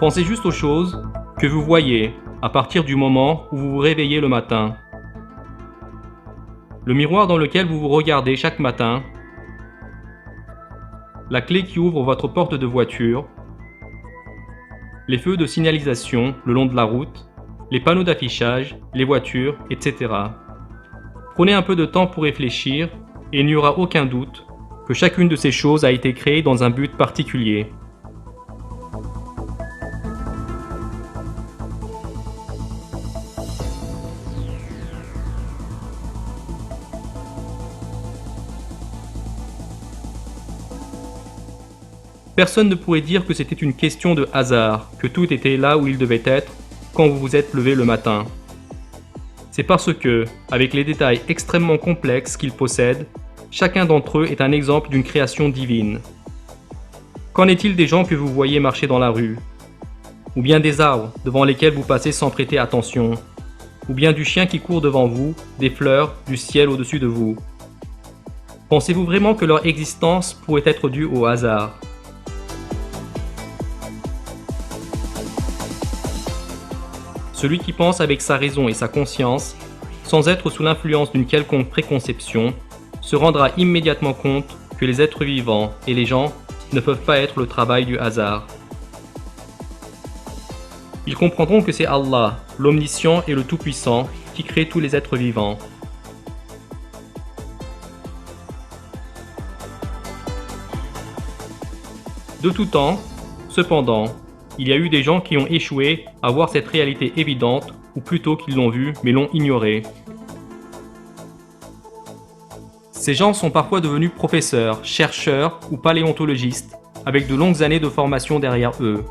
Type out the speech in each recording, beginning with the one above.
Pensez juste aux choses que vous voyez à partir du moment où vous vous réveillez le matin. Le miroir dans lequel vous vous regardez chaque matin, la clé qui ouvre votre porte de voiture, les feux de signalisation le long de la route, les panneaux d'affichage, les voitures, etc. Prenez un peu de temps pour réfléchir et il n'y aura aucun doute que chacune de ces choses a été créée dans un but particulier. Personne ne pourrait dire que c'était une question de hasard, que tout était là où il devait être quand vous vous êtes levé le matin. C'est parce que, avec les détails extrêmement complexes qu'ils possèdent, chacun d'entre eux est un exemple d'une création divine. Qu'en est-il des gens que vous voyez marcher dans la rue? Ou bien des arbres devant lesquels vous passez sans prêter attention? Ou bien du chien qui court devant vous, des fleurs, du ciel au-dessus de vous? Pensez-vous vraiment que leur existence pourrait être due au hasard? Celui qui pense avec sa raison et sa conscience, sans être sous l'influence d'une quelconque préconception, se rendra immédiatement compte que les êtres vivants et les gens ne peuvent pas être le travail du hasard. Ils comprendront que c'est Allah, l'Omniscient et le Tout-Puissant, qui crée tous les êtres vivants. De tout temps, cependant, il y a eu des gens qui ont échoué à voir cette réalité évidente, ou plutôt qu'ils l'ont vue mais l'ont ignorée. Ces gens sont parfois devenus professeurs, chercheurs ou paléontologistes, avec de longues années de formation derrière eux.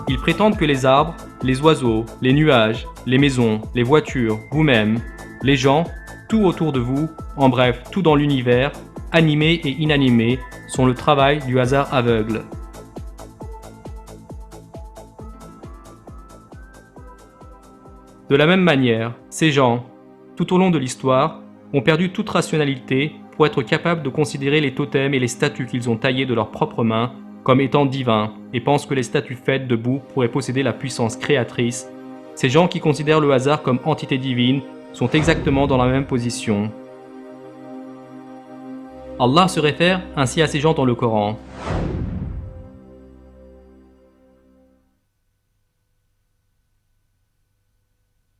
Ils prétendent que les arbres, les oiseaux, les nuages, les maisons, les voitures, vous-même, les gens, tout autour de vous, en bref, tout dans l'univers, animé et inanimé, sont le travail du hasard aveugle. De la même manière, ces gens, tout au long de l'histoire, ont perdu toute rationalité pour être capables de considérer les totems et les statues qu'ils ont taillées de leurs propres mains comme étant divins et pensent que les statues faites de boue pourraient posséder la puissance créatrice. Ces gens qui considèrent le hasard comme entité divine sont exactement dans la même position. Allah se réfère ainsi à ces gens dans le Coran.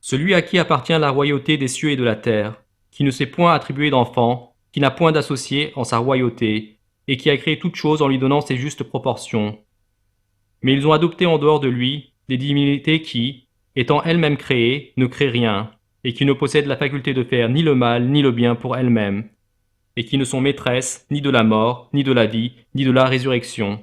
Celui à qui appartient la royauté des cieux et de la terre, qui ne s'est point attribué d'enfant, qui n'a point d'associé en sa royauté, et qui a créé toute chose en lui donnant ses justes proportions. Mais ils ont adopté en dehors de lui des divinités qui, étant elles-mêmes créées, ne créent rien, et qui ne possèdent la faculté de faire ni le mal ni le bien pour elles-mêmes, et qui ne sont maîtresses ni de la mort, ni de la vie, ni de la résurrection.